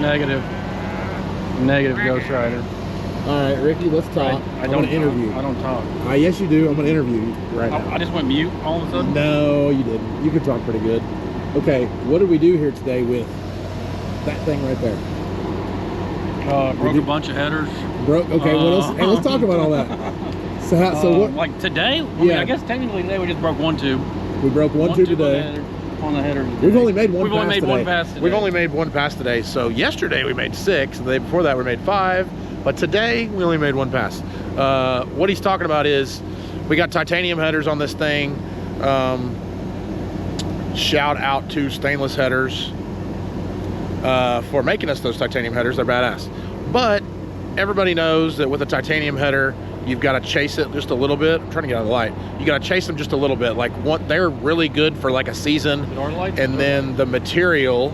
Negative Ghost Rider. All right, Ricky, let's talk. I don't interview. I don't talk. Yes, you do. I'm gonna interview you right now. I just went mute all of a sudden. No, you didn't. You can talk pretty good. Okay, what did we do here today with that thing right there? Broke a bunch of headers. Broke. Okay, what else? Hey, let's talk about all that. So what? Like today? I mean, I guess technically today we just broke one tube. We broke one tube today. On the header. We've only made one. We've only made one pass today. We've only made one pass today. So yesterday we made 6. The day before that we made 5. But today we only made one pass. What he's talking about is we got titanium headers on this thing. Shout out to Stainless Headers for making us those titanium headers. They're badass. But everybody knows that with a titanium header, you've got to chase it just a little bit. I'm trying to get out of the light. You got to chase them just a little bit. Like they're really good for like a season. And then the material,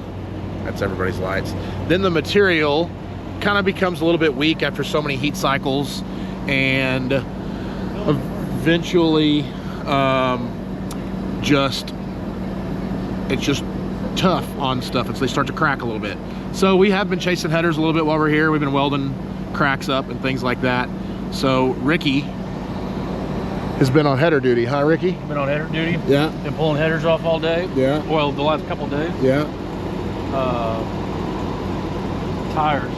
that's everybody's lights. Then the material kind of becomes a little bit weak after so many heat cycles, and eventually it's just tough on stuff, and so they start to crack a little bit. So we have been chasing headers a little bit while we're here. We've been welding cracks up and things like that. So Ricky has been on header duty, huh, Ricky? Been on header duty. Yeah. Been pulling headers off all day. Yeah. Well, the last couple of days. Yeah. Tires.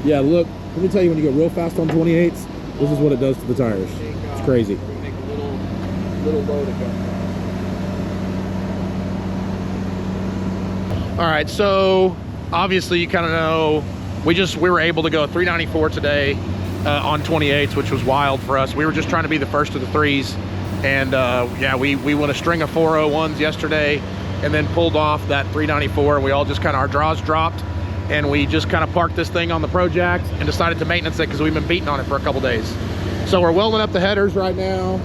Yeah, look, let me tell you, when you go real fast on 28s, this is what it does to the tires. It's crazy. Make a little low to go. All right, so obviously you kind of know we were able to go 394 today on 28s, which was wild for us. We were just trying to be the first of the 3s, and yeah, we went a string of 401s yesterday and then pulled off that 394. We all just kind of, our draws dropped, and we just kind of parked this thing on the Pro Jack and decided to maintenance it because we've been beating on it for a couple days. So we're welding up the headers right now.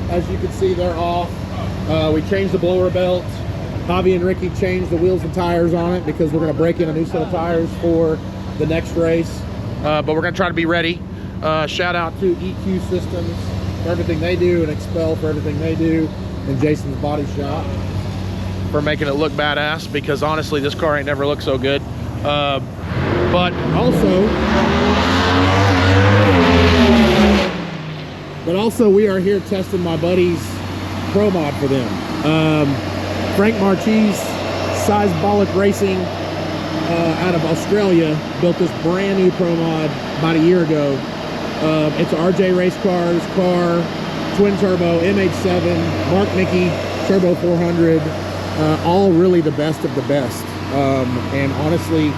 As you can see, they're off. We changed the blower belt. Javi and Ricky changed the wheels and tires on it because we're going to break in a new set of tires for the next race. But we're going to try to be ready. Shout out to EQ Systems for everything they do, and Expel for everything they do, and Jason's Body Shop for making it look badass, because honestly this car ain't never looked so good. But also we are here testing my buddy's Pro Mod for them. Frank Marchese, Sizebolic Racing out of Australia, built this brand new Pro Mod about a year ago. It's RJ Race Cars car, twin turbo, MH7, Mark Nicky, Turbo 400, all really the best of the best. And honestly,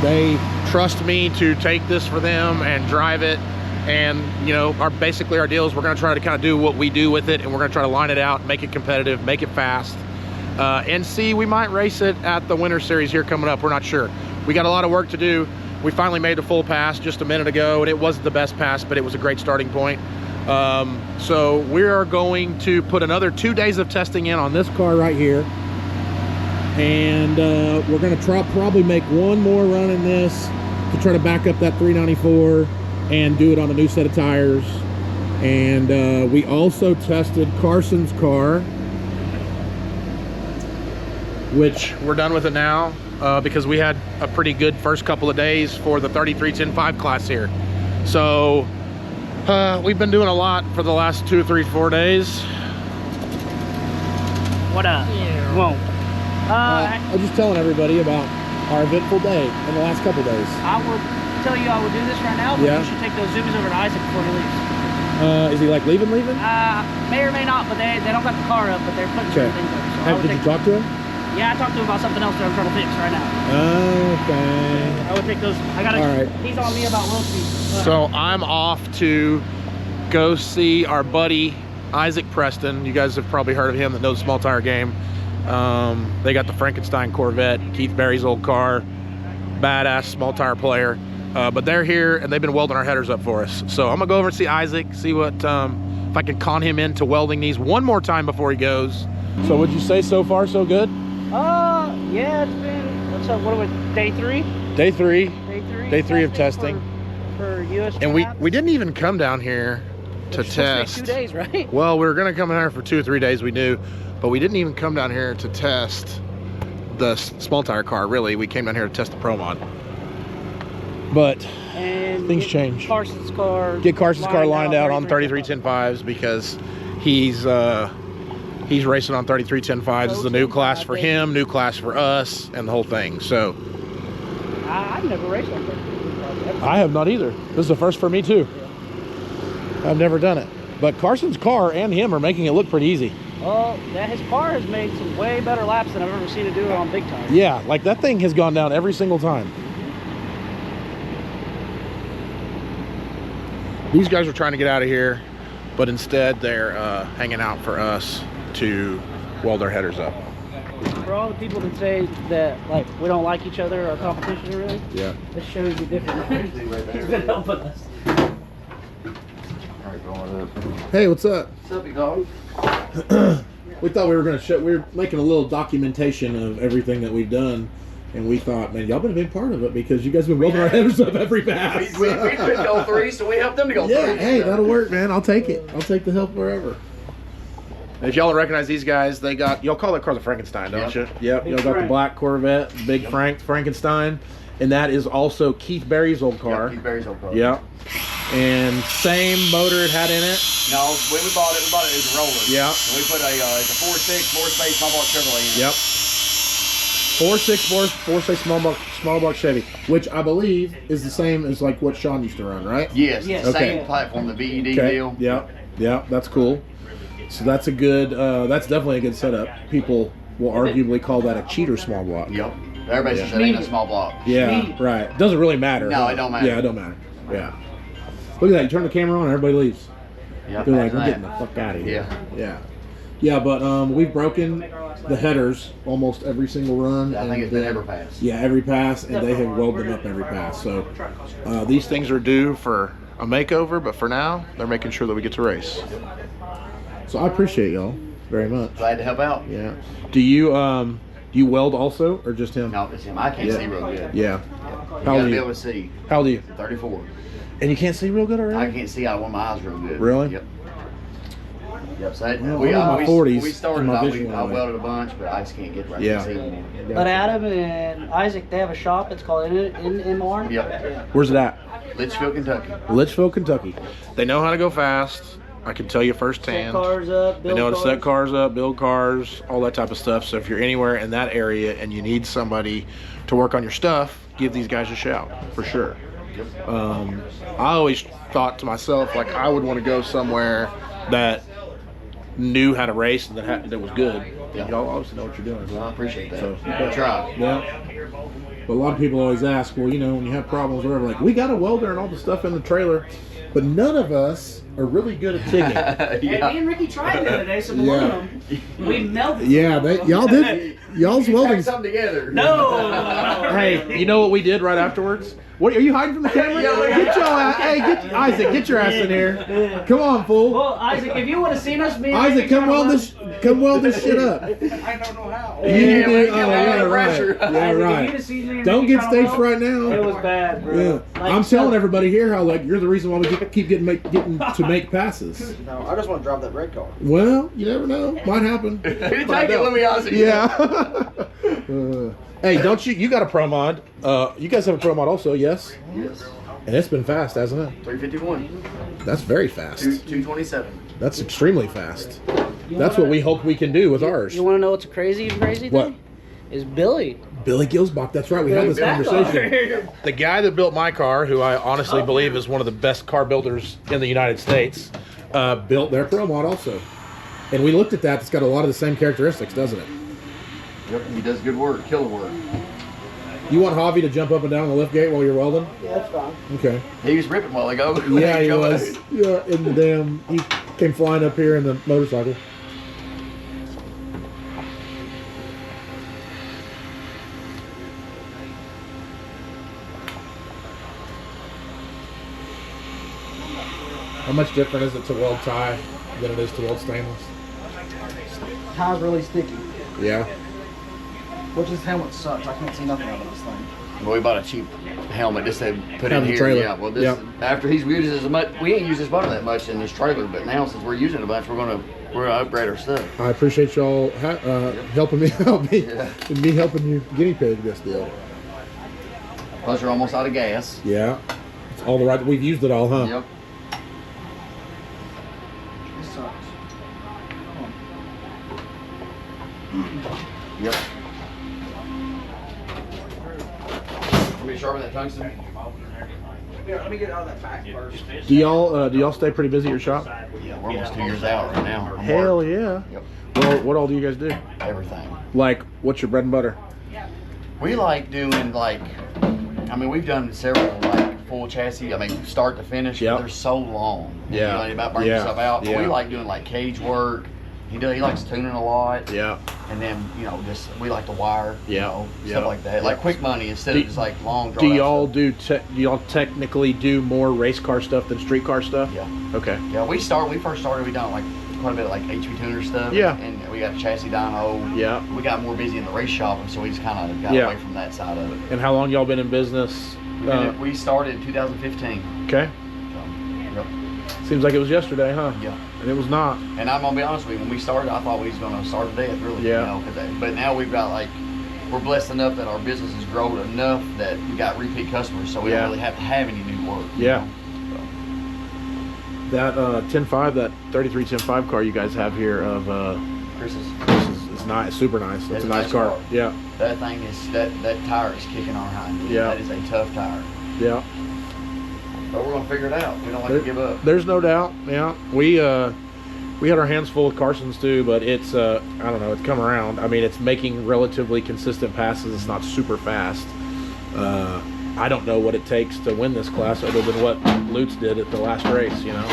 they trust me to take this for them and drive it. And you know, basically our deal is we're going to try to kind of do what we do with it, and we're going to try to line it out, make it competitive, make it fast, and see, we might race it at the Winter Series here coming up. We're not sure. We got a lot of work to do. We finally made the full pass just a minute ago, and it wasn't the best pass, but it was a great starting point. So we are going to put another 2 days of testing in on this car right here, and we're going to probably make one more run in this to try to back up that 394 and do it on a new set of tires. And we also tested Carson's car, which we're done with it now because we had a pretty good first couple of days for the 33-10-5 class here. So we've been doing a lot for the last 2, 3, 4 days. What up? Whoa. I'm just telling everybody about our eventful day in the last couple days. I would tell you I would do this right now, but you should take those zoomies over to Isaac before he leaves. Is he like leaving? May or may not, but they don't got the car up, but they're putting certain things up. So did you talk to him? Yeah, I talked to him about something else that I'm trying to fix right now. Okay. I would take those. He's on me about low speed. So I'm off to go see our buddy Isaac Preston. You guys have probably heard of him, that knows the small tire game. They got the Frankenstein Corvette, Keith Berry's old car, badass small tire player. But they're here and they've been welding our headers up for us. So I'm gonna go over and see Isaac, see what if I can con him into welding these one more time before he goes. So would you say so far so good? Yeah, it's been, what are we, day 3? Day 3. Day 3 of testing. For US and we didn't even come down here to test. 2 days, right? Well, we were gonna come in here for 2 or 3 days, we knew. But we didn't even come down here to test the small tire car, really. We came down here to test the Pro Mod. But And things get change. Carson's car. Get Carson's car lined out on 3310.5s because he's racing on 3310.5s. This is a new class for him, new class for us, and the whole thing. So I've never raced on 33. I have not either. This is the first for me too. I've never done it. But Carson's car and him are making it look pretty easy. Oh, his car has made some way better laps than I've ever seen it do it on big tires. Yeah, like that thing has gone down every single time. These guys are trying to get out of here, but instead they're hanging out for us to weld their headers up. For all the people that say that like we don't like each other or competition really, Yeah. this shows you differently. He's been helping us. Hey, what's up? What's up, you dog? We thought we were going to show, we were making a little documentation of everything that we've done. And we thought, man, y'all been a big part of it because you guys have been welding our headers up every pass. We couldn't go 3, so we helped them to go 3. Yeah, hey, that'll work, man. I'll take it. I'll take the help wherever. If y'all don't recognize these guys, they got, y'all call that car the Frankenstein, don't you? Yep, y'all got the black Corvette, Big Frankenstein. And that is also Keith Berry's old car. Yeah, Keith Berry's old car. Yep. And same motor it had in it. No, when we bought it as a roller. Yeah. And we put it's a 4.6 4-space small block Chevrolet in it. Yep. 4.6 small block Chevy, which I believe is the same as like what Sean used to run, right? Yes, Yes. same Okay. platform, the VED Okay. deal. Yeah, that's cool. So that's a good, that's definitely a good setup. People will arguably call that a cheater small block. Yep. Everybody says that ain't a small block. Yeah, right. Doesn't really matter. No, it don't matter. Yeah, it don't matter. Yeah. Look at that. You turn the camera on and everybody leaves. Yep. They're like, we're that. getting the fuck out of here. Yeah. Yeah. Yeah, but we've broken the headers almost every single run. I think it's been every pass. Yeah, every pass, and they have welded them up every pass. So these things are due for a makeover, but for now, they're making sure that we get to race. So I appreciate y'all very much. Glad to help out. Yeah. Do you weld also, or just him? No, it's him. I can't see real good. Yeah. You How old gotta are be you? able to see. How old are you? 34. And you can't see real good already? I can't see out of one of my eyes real good. Really? Yep. Yep. So that, Well, we, I'm in my 40s we started and my out, vision I went away. welded a bunch, but I just can't get right. Yeah. To see anymore. But Adam and Isaac, they have a shop. It's called NMR. Yep. Where's it at? Litchfield, Kentucky. Litchfield, Kentucky. They know how to go fast. I can tell you Set firsthand. cars up. They Build know how to cars. set cars up, build cars, all that type of stuff. So if you're anywhere in that area and you need somebody to work on your stuff, give these guys a shout, for sure. I always thought to myself, like, I would want to go somewhere that knew how to race and that was good. Yeah. Y'all obviously know what you're doing. Well, I appreciate that. So, Good try. Yeah. But a lot of people always ask, well, you know, when you have problems, whatever, like, we got a welder and all the stuff in the trailer, but none of us are really good at TIGging. And me and Ricky tried the other day, so Yeah. them. We melted. Yeah, y'all did. Y'all's welding. Pack something together. No. Hey, you know what we did right afterwards? What, are you hiding from the camera? Get your ass, hey, Isaac, get your ass in here. Come on, fool. Well, Isaac, if you would have seen us, me and Isaac, Ricky come tried weld this shit up. I don't know how. You Yeah, we did, get oh, a lot yeah, of right. pressure. Yeah, Isaac, if you'd right. have seen me and Don't Ricky get trying to staged weld, right now. It was bad, bro. Yeah, Like, I'm so- telling everybody here how like you're the reason why we keep getting to make passes. No, I just want to drive that red car. Well, you never know, might happen. Take it, let me ask you. Yeah. Hey, don't you got a Pro Mod? You guys have a Pro Mod also, yes? Yes. And it's been fast, hasn't it? 351. That's very fast. 227. That's extremely fast. That's what we hope we can do with ours. You want to know what's a crazy thing? What? Is Billy. Billy Gilsbach, that's right, we had this That conversation. car. The guy that built my car, who I honestly believe is one of the best car builders in the United States, built their Pro Mod also. And we looked at that, it's got a lot of the same characteristics, doesn't it? Yep, he does good work, killer work. You want Javi to jump up and down the lift gate while you're welding? Yeah, that's fine. Okay. He was ripping a while ago. Yeah, he was. Yeah, in the damn, he came flying up here in the motorcycle. How much different is it to weld tie than it is to weld stainless? Tie's really sticky, Yeah. which this helmet sucks. I can't see nothing out of this thing. Well, we bought a cheap helmet just to put Have in the here. trailer. Yeah, well, this Yep. after he's used as much, we ain't used this motor that much in this trailer, but now since we're using it a bunch, we're gonna We're gonna upgrade our stuff. I appreciate y'all helping me and me helping you guinea pig this deal. Plus, you're almost out of gas. Yeah, it's all the right. We've used it all, huh? Yep. This sucks. Yep. Let me sharpen that tungsten. Here, let me get out of that back first. Do y'all stay pretty busy at your shop? Yeah, we're almost 2 years out right now. from Hell work. yeah. Yep. Well, what all do you guys do? Everything. Like, what's your bread and butter? We like doing like, I mean, we've done several like full chassis. I mean, start to finish. Yep. They're so long. Yeah. You know, about burning Yeah. yourself out. But Yeah. we like doing like cage work. He likes tuning a lot. Yeah. And then, you know, just we like to wire. Yeah. You know, Yeah. stuff like that. Like quick money instead of just like long. Do y'all stuff. do y'all technically do more race car stuff than street car stuff? Yeah. Okay. Yeah. We first started. We done like quite a bit of like HV tuner stuff. Yeah. And we got a chassis dyno. Yeah. We got more busy in the race shop, and so we just kind of got Yeah. away from that side of it. And how long y'all been in business? We started in 2015. Okay. So, yep. Seems like it was yesterday, huh? Yeah. And it was not. And I'm gonna be honest with you, when we started, I thought we was gonna starve to death, really. Yeah. You know, but now we've got like, we're blessed enough that our business has grown enough that we got repeat customers, so we Yeah. don't really have to have any new work. you Yeah. know? That 10.5, that 33 10.5 car you guys have here of Chris is, is nice, super nice. That's It's a nice car. Yeah. that thing is that tire is kicking our hind. Yeah. That is a tough tire. Yeah. But we're gonna figure it out. We don't like to give up. There's no doubt. Yeah. We had our hands full with Carson's too, but it's I don't know, it's come around. I mean, it's making relatively consistent passes. It's not super fast. I don't know what it takes to win this class other than what Lutz did at the last race, you know.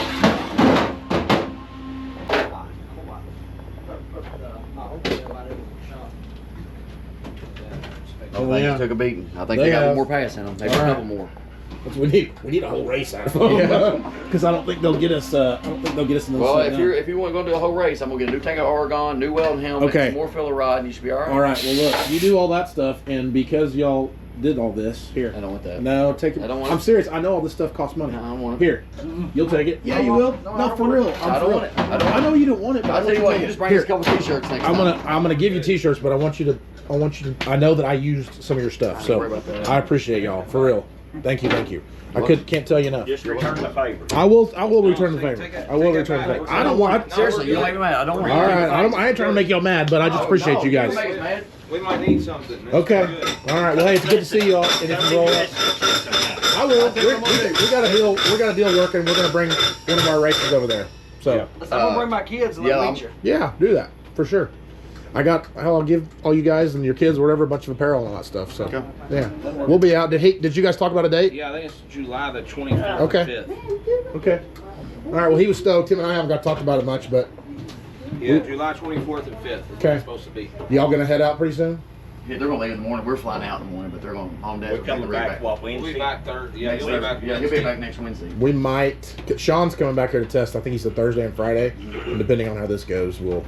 Oh, yeah. took a beating. I think They they got have. one more pass in them. Maybe All a right. couple more. That's what we need a whole race out of them. Because I don't think they'll get us. I don't think they'll get us in those. Well, sit if you want to go do a whole race, I'm gonna get a new tank of Oregon, new welding helmet, Okay. some more filler rod, and you should be all right. All right. Well, look, you do all that stuff, and because y'all did all this, here. I don't want that. No, take it. I don't want I'm it. serious. I know all this stuff costs money. No, I don't want it. Here, you'll take it. Yeah, you will. No, for real. I don't want it. I don't want I know you don't want it. But I'll tell you what. You just bring us a Here. couple t-shirts next I'm time. gonna give you t-shirts, but I want you to. I know that I used some of your stuff, so worry about that. I appreciate y'all for real. Thank you. I can't tell you enough. Just return the favor. I will return the favor. I will return the favor. I don't want. Seriously, you don't make me mad. I don't want All right, I ain't trying to make y'all mad, but I just appreciate you guys. Make us mad. We might need something. That's Okay. good. All right. Well, hey, it's good to see y'all. And if you roll up, I will. We got a deal. We got a deal working. We're gonna bring one of our races over there. So I'm gonna bring my kids and let them meet you. yeah, do that for sure. I'll give all you guys and your kids or whatever a bunch of apparel and all that stuff. So Okay. yeah, we'll be out. Did you guys talk about a date? Yeah, I think it's July the 24th Okay. or 5th. Okay. All right. Well, he was stoked. Tim and I haven't got to talk about it much, but Yeah, July 24th and 5th. It's Okay. supposed to be. y'all gonna head out pretty soon? Yeah, they're gonna leave in the morning. We're flying out in the morning, but they're going on deck. We're coming back, what, Wednesday? We'll be back Thursday. Yeah, Next you'll be Thursday. back Yeah, he'll be Wednesday. back next Wednesday. We might. Sean's coming back here to test. I think he said Thursday and Friday. And depending on how this goes, we'll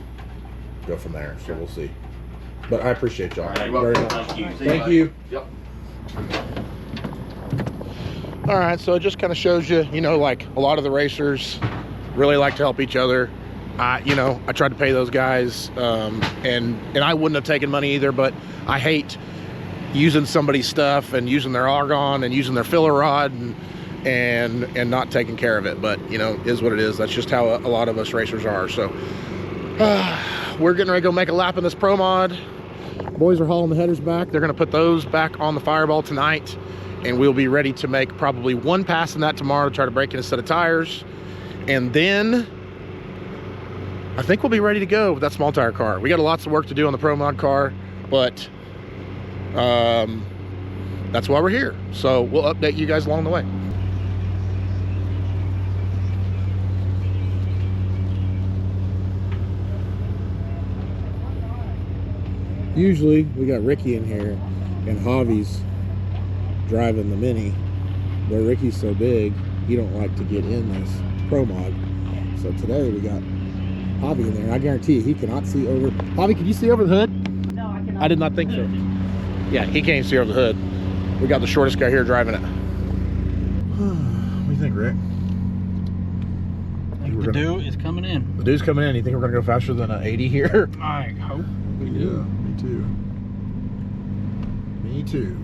go from there. So we'll see. But I appreciate y'all You're very welcome. much. See you, Thank buddy. you. Yep. All right, so it just kind of shows you, like a lot of the racers really like to help each other. I tried to pay those guys, and I wouldn't have taken money either, but I hate using somebody's stuff and using their argon and using their filler rod and not taking care of it. But is what it is. That's just how a lot of us racers are. So we're getting ready to go make a lap in this Pro Mod. Boys are hauling the headers back. They're going to put those back on the Fireball tonight, and we'll be ready to make probably one pass in that tomorrow to try to break in a set of tires. And then I think we'll be ready to go with that small tire car. We got lots of work to do on the Pro Mod car, but that's why we're here. So we'll update you guys along the way. Usually we got Ricky in here and Javi's driving the Mini, but Ricky's so big he don't like to get in this Pro Mod. So today we got Javi in there, and I guarantee you he cannot see over. Javi, can you see over the hood? No, I cannot. I did not think so. Yeah, he can't see over the hood. We got the shortest guy here driving it. What do you think, Rick? You we're The gonna. dew is coming in. The dew's coming in. You think we're gonna go faster than an 80 here? I hope we Yeah, do. me too. Me too.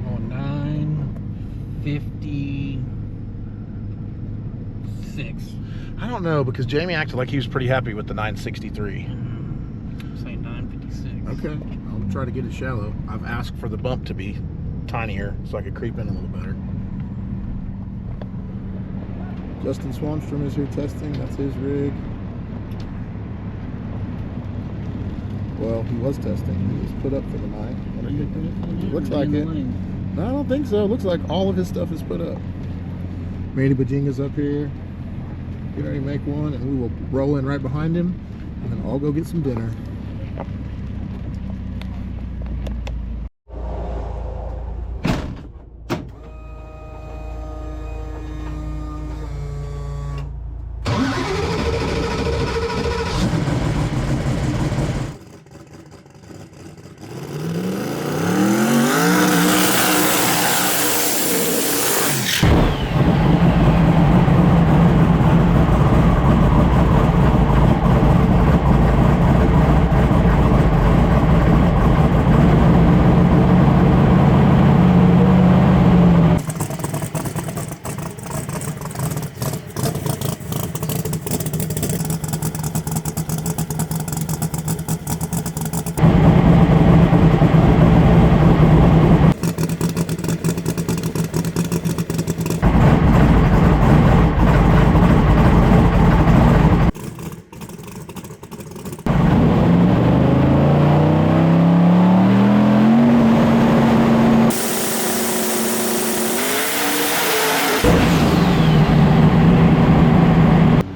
We're going 956. I don't know because Jamie acted like he was pretty happy with the 963. I'm saying 956. Okay, I'll try to get it shallow. I've asked for the bump to be tinier so I could creep in a little better. Justin Swanstrom is here testing. That's his rig. Well, he was testing. He was put up for the night. Looks like it. No, I don't think so. Looks like all of his stuff is put up. Manny Bajinga's up here. Get ready to make one, and we will roll in right behind him, and then I'll go get some dinner.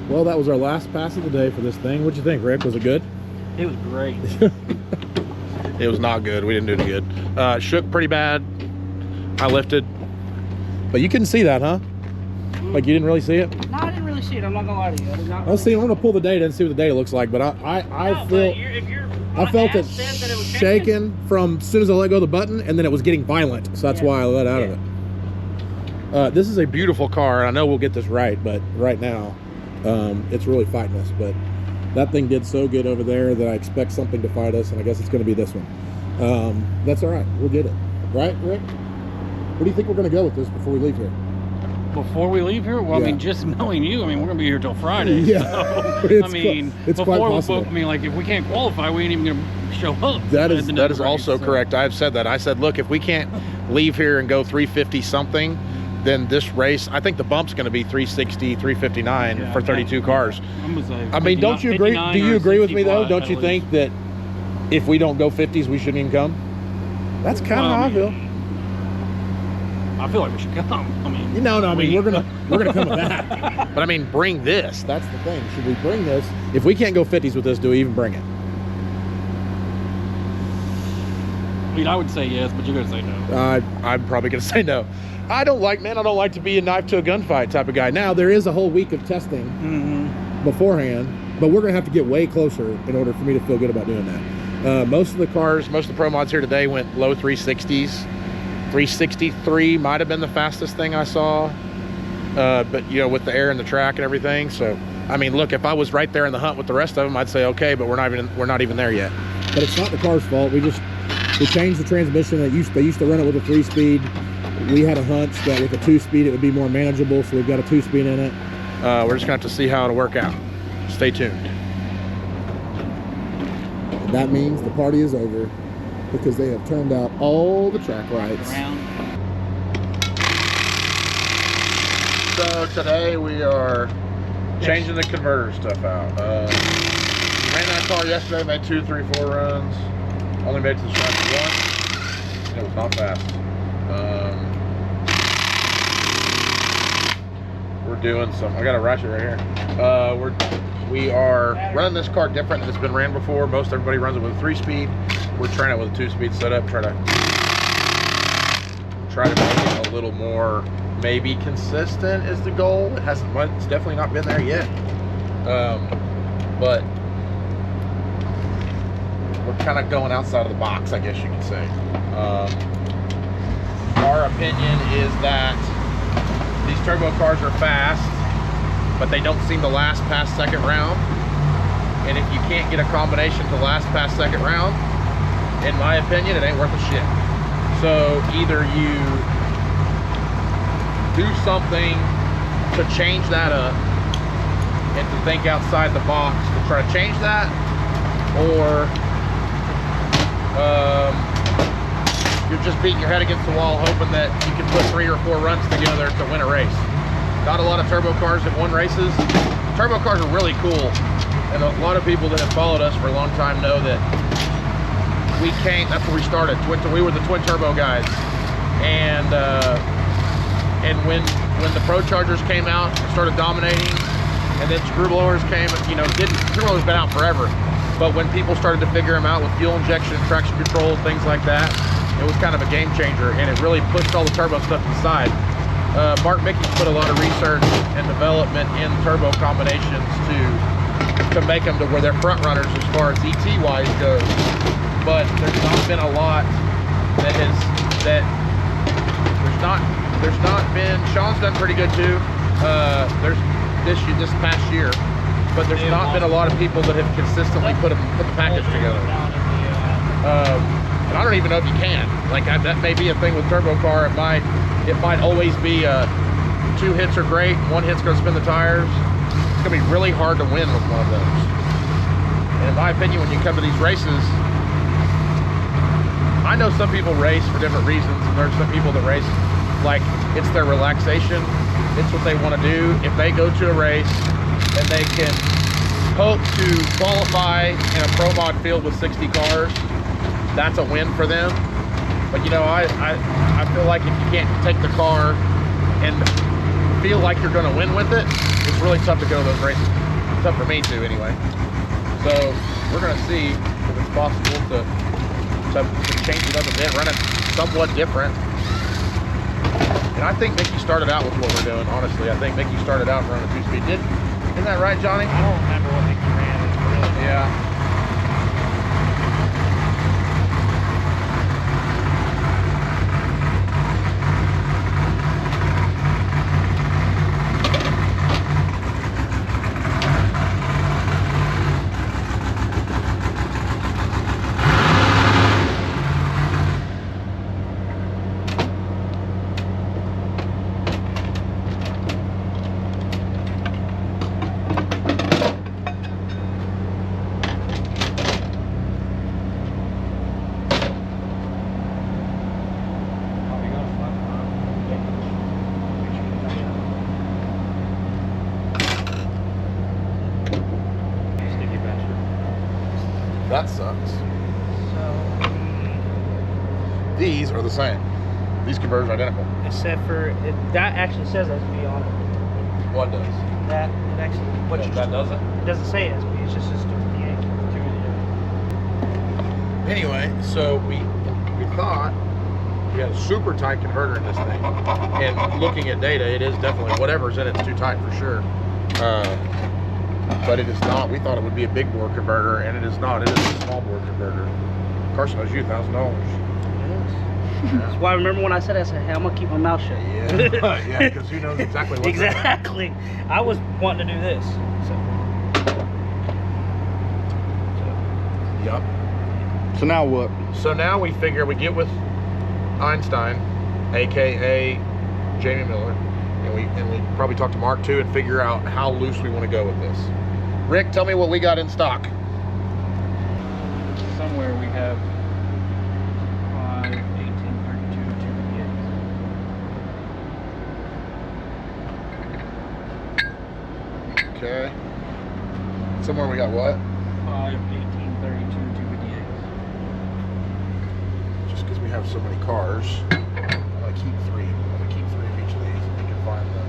Well, that was our last pass of the day for this thing. What'd you think, Rick? Was it good? It was great. It was not good. We didn't do any good. Shook pretty bad. I lifted. But you couldn't see that, huh? Like you didn't really see it? No, I didn't really see it. I'm not gonna lie to you. I did not. I'll see. I'm gonna pull the data and see what the data looks like. But I felt it shaking from as soon as I let go of the button, and then it was getting violent. So that's why I let out of it. This is a beautiful car. I know we'll get this right, but right now, it's really fighting us. But that thing did so good over there that I expect something to fight us, and I guess it's going to be this one. That's all right. We'll get it. Right, Rick? Where do you think we're going to go with this before we leave here? Before we leave here, well, Yeah. I mean, just knowing you, I mean, we're gonna be here till Friday. Yeah. So, It's I mean, it's quite before we possible. book, I mean, like, if we can't qualify, we ain't even gonna show up. That is- at the That next is race, also so. correct. I've said that. I said, look, if we can't leave here and go 350 something, then this race, I think the bump's going to be 360, 359 Yeah, for 32 cars. I'm gonna say I mean, don't you agree? 59 Do you or agree with me 60 though? plus, Don't at you least. think that if we don't go 50s, we shouldn't even come? That's kind of Well, how I I feel. I feel like we should come. I mean, You know, no, I mean, we're gonna come with that. But I mean, bring this. That's the thing. Should we bring this? If we can't go 50s with this, do we even bring it? I mean, I would say yes, but you're gonna say no. I'm probably going to say no. I don't like to be a knife to a gunfight type of guy. Now there is a whole week of testing beforehand, but we're gonna have to get way closer in order for me to feel good about doing that. Most of the Pro Mods here today went low 360s. 363 might have been the fastest thing I saw. But you know, with the air and the track and everything. So, I mean, look, if I was right there in the hunt with the rest of them, I'd say okay, but we're not even there yet. But it's not the car's fault. We changed the transmission. They used to run it with a 3-speed. We had a hunch that with a 2-speed it would be more manageable, so we've got a 2-speed in it. We're just gonna have to see how it'll work out. Stay tuned. That means the party is over because they have turned out all the track lights. Around. So today we are changing the converter stuff out. Ran that car yesterday, made 2, 3, 4 runs. Only made it to the scratch once. It was not fast. We're doing some. I got a ratchet right here. We are running this car different than it's been ran before. Most everybody runs it with a 3-speed. We're trying it with a 2-speed setup. Try to make it a little more maybe consistent is the goal. It hasn't. It's definitely not been there yet. But we're kind of going outside of the box, I guess you could say. Our opinion is that these turbo cars are fast, but they don't seem to last past second round. And if you can't get a combination to last past second round, in my opinion, it ain't worth a shit. So either you do something to change that up and to think outside the box to try to change that, or you're just beating your head against the wall hoping that you can put 3 or 4 runs together to win a race. Not a lot of turbo cars have won races. Turbo cars are really cool, and a lot of people that have followed us for a long time know that we came, that's where we started. We were the twin turbo guys, and when the Pro Chargers came out and started dominating, and then screw blowers came, you know, screw blowers been out forever, but when people started to figure them out with fuel injection, traction control, things like that, it was kind of a game changer, and it really pushed all the turbo stuff aside. Mark Mickey's put a lot of research and development in turbo combinations to make them to where they're front runners as far as ET wise goes. But there's not been a lot there's not been. Sean's done pretty good too. There's this past year, but there's not been a lot of people that have consistently put the package together. And I don't even know if you can. Like that may be a thing with turbo car. It might always be 2 hits are great, 1 hit's gonna spin the tires. It's gonna be really hard to win with one of those. And in my opinion, when you come to these races, I know some people race for different reasons, and there's some people that race like it's their relaxation. It's what they want to do. If they go to a race and they can hope to qualify in a pro mod field with 60 cars, that's a win for them. But you know, I feel like if you can't take the car and feel like you're going to win with it, it's really tough to go to those races. It's tough for me too, anyway. So we're going to see if it's possible to change it up a bit, run it somewhat different. And I think Mickey started out with what we're doing, honestly. I think Mickey started out running a 2-speed. Isn't that right, Johnny? I don't remember what Mickey ran. Really. Yeah. That sucks. So These are the same. These converters are identical. except for that actually says SB on it. What does? That it actually what you That doesn't? it doesn't say SB. It's just a Anyway, so we thought we had a super tight converter in this thing, and looking at data, it is definitely whatever's in it's too tight for sure. But it is not. We thought it would be a big bore converter, and it is not. It is a small bore converter. Carson owes you $1,000. That's why I remember when I said, hey, I'm gonna keep my mouth shut. Yeah, yeah, because who knows exactly what. Exactly. I was wanting to do this. Yep. So now what? So now we figure we get with Einstein, aka Jamie Miller, and we probably talk to Mark too and figure out how loose we want to go with this. Rick, tell me what we got in stock. Somewhere we have 5, 18, 32, 258. Okay. Somewhere we got what? 5, 18, 32, 258. Just because we have so many cars, I'm gonna keep 3. I'm gonna keep 3 of each of these and we can find them.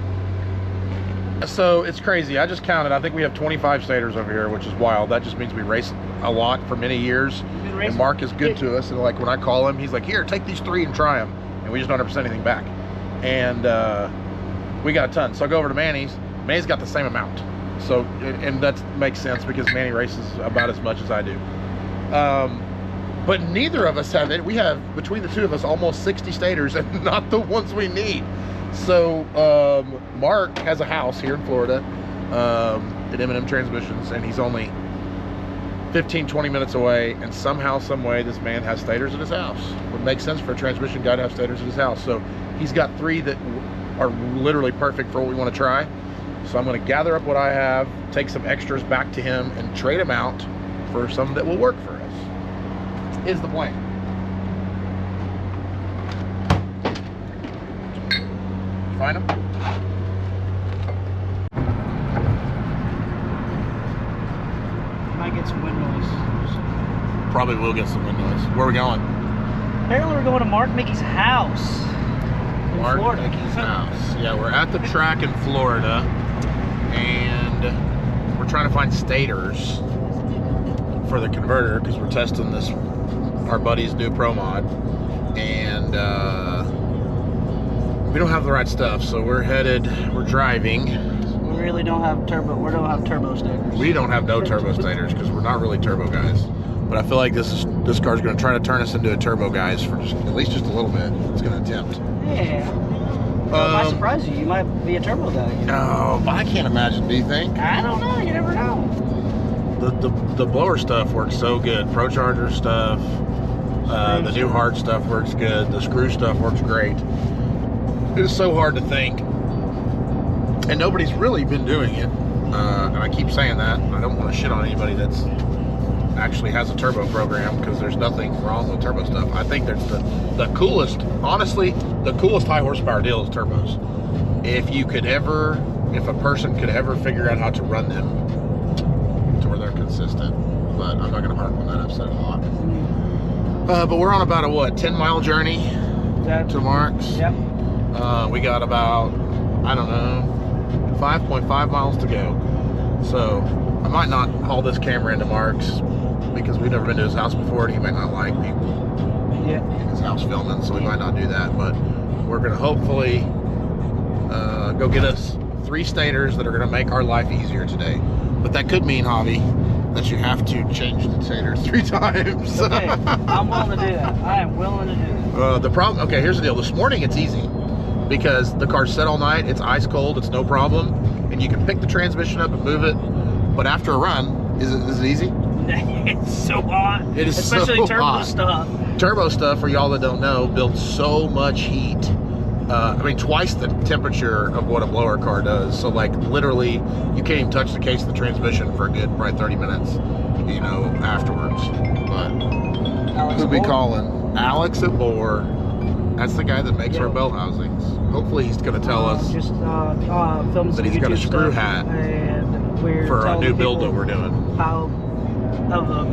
So it's crazy. I just counted. I think we have 25 stators over here, which is wild. That just means we race a lot for many years. And Mark is good to us. And like when I call him, he's like, "Here, take these 3 and try them." And we just don't ever send anything back. And we got a ton. So I go over to Manny's. Manny's got the same amount. So and that makes sense because Manny races about as much as I do. But neither of us have it. We have between the two of us almost 60 stators and not the ones we need. So Mark has a house here in Florida at M&M Transmissions, and he's only 15-20 minutes away, and somehow, some way, this man has stators at his house. Would make sense for a transmission guy to have stators at his house. So he's got 3 that are literally perfect for what we want to try. So I'm going to gather up what I have, take some extras back to him, and trade them out for some that will work for us. Is the plan. Find them? Might get some wind noise. Probably will get some wind noise. Where are we going? Apparently we're going to Mark Mickey's house in Mark Florida. Mickey's house. Yeah, we're at the track in Florida, and we're trying to find stators for the converter because we're testing this, our buddy's new Pro Mod, and we don't have the right stuff, so we're driving. We really don't have turbo. We don't have turbo stators. We don't have no turbo stators because we're not really turbo guys. But I feel like this car's going to try to turn us into a turbo guys for at least just a little bit. It's going to attempt. Yeah. Well, it might surprise you. You might be a turbo guy. You know? No, I can't imagine. Do you think? I don't know. You never know. The blower stuff works so good. Pro Charger stuff, the new hard stuff works good. The screw stuff works great. It's so hard to think, and nobody's really been doing it. And I keep saying that. I don't want to shit on anybody that's actually has a turbo program because there's nothing wrong with turbo stuff. I think there's the coolest, honestly, the coolest high horsepower deal is turbos. If a person could ever figure out how to run them to where they're consistent, but I'm not going to harp on that. I've said it a lot. But we're on about a 10-mile journey to Mark's. Yep. We got about, I don't know, 5.5 miles to go. So I might not haul this camera into Mark's because we've never been to his house before, and he may not like people in his house filming, so we might not do that. But we're going to hopefully go get us 3 stators that are going to make our life easier today. But that could mean, Javi, that you have to change the stators 3 times. Okay, I'm willing to do that. I am willing to do that. The problem, okay, here's the deal. This morning it's easy because the car's set all night, it's ice cold, it's no problem, and you can pick the transmission up and move it. But after a run, is it easy? It's so hot. It is especially so turbo hot. stuff. Turbo stuff, for y'all that don't know, builds so much heat. I mean, twice the temperature of what a blower car does. So, like, literally, you can't even touch the case of the transmission for a good, probably 30 minutes, you know, afterwards. But who'd be calling? Alex at Bohr. That's the guy that makes our bell housings. Hopefully, he's going to tell us Just film that he's got a screw hat and we're for a new build that people we're doing. how of a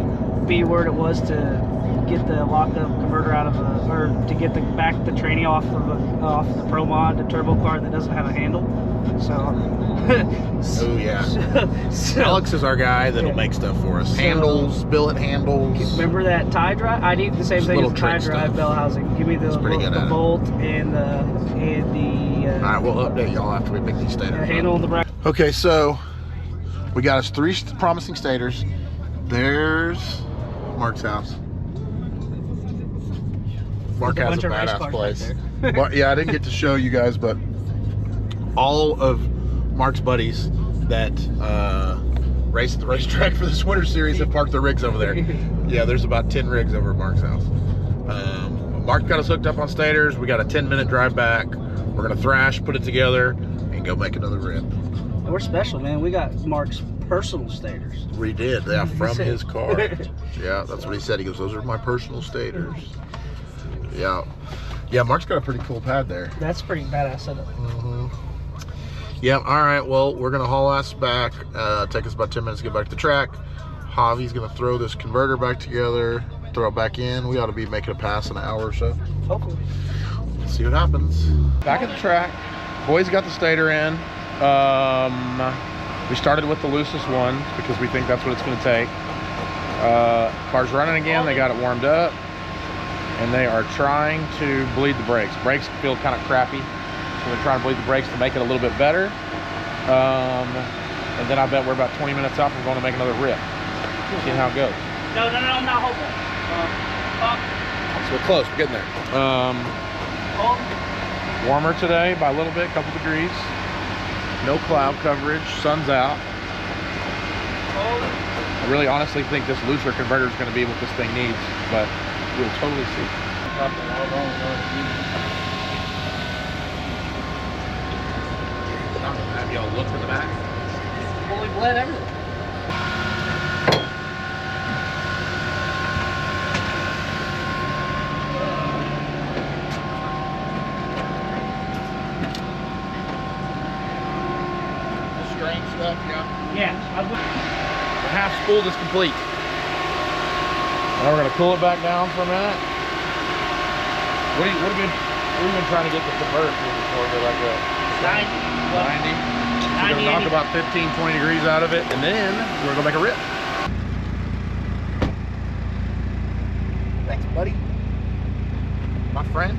B word it was to get the lockup converter out of or to get the tranny off the Pro Mod, the turbo car that doesn't have a handle. So Oh yeah. so Alex is our guy that'll make stuff for us. Handles, billet handles. remember that tie drive? I need the same Just thing as little the tie trick drive stuff. bell housing. Give me the pretty good at it. bolt and the All right, we'll update y'all after we pick these stators up. handle on the bracket. Okay, so we got us 3 promising stators. There's Mark's house. Mark has a bunch of race badass cars place. right Yeah, I didn't get to show you guys, but all of Mark's buddies that race at the racetrack for this winter series have parked their rigs over there. Yeah, there's about 10 rigs over at Mark's house. Mark got us hooked up on stators. We got a 10-minute drive back. We're gonna thrash, put it together, and go make another rip. We're special, man. We got Mark's personal stators. We did, yeah, from said- his car. Yeah, that's what he said. He goes, those are my personal stators. Yeah. Yeah, Mark's got a pretty cool pad there. That's pretty badass setup. Yeah, all right, well, we're gonna haul ass back. Take us about 10 minutes to get back to the track. Javi's gonna throw this converter back together, throw it back in. We ought to be making a pass in an hour or so. Hopefully. Let's see what happens. Back at the track, boys got the stator in. We started with the loosest one because we think that's what it's gonna take. Car's running again, they got it warmed up, and they are trying to bleed the brakes. Brakes feel kind of crappy, so they're trying to bleed the brakes to make it a little bit better. And then I bet we're about 20 minutes out from going to make another rip. Seeing how it goes. No, not hold that. So we're close, we're getting there. Hold. Warmer today by a little bit, couple degrees. No cloud coverage, sun's out. I really honestly think this looser converter is going to be what this thing needs, but we'll totally see. Have y'all looked in the back? Fully bled everything. Strange stuff, yeah. Yeah. The half spool is complete. Now we're gonna cool it back down for a minute. What have you been trying to get the converter for? Like a 90. We're gonna knock about 15, 20 degrees out of it, and then we're gonna make a rip. Thanks, buddy. My friend.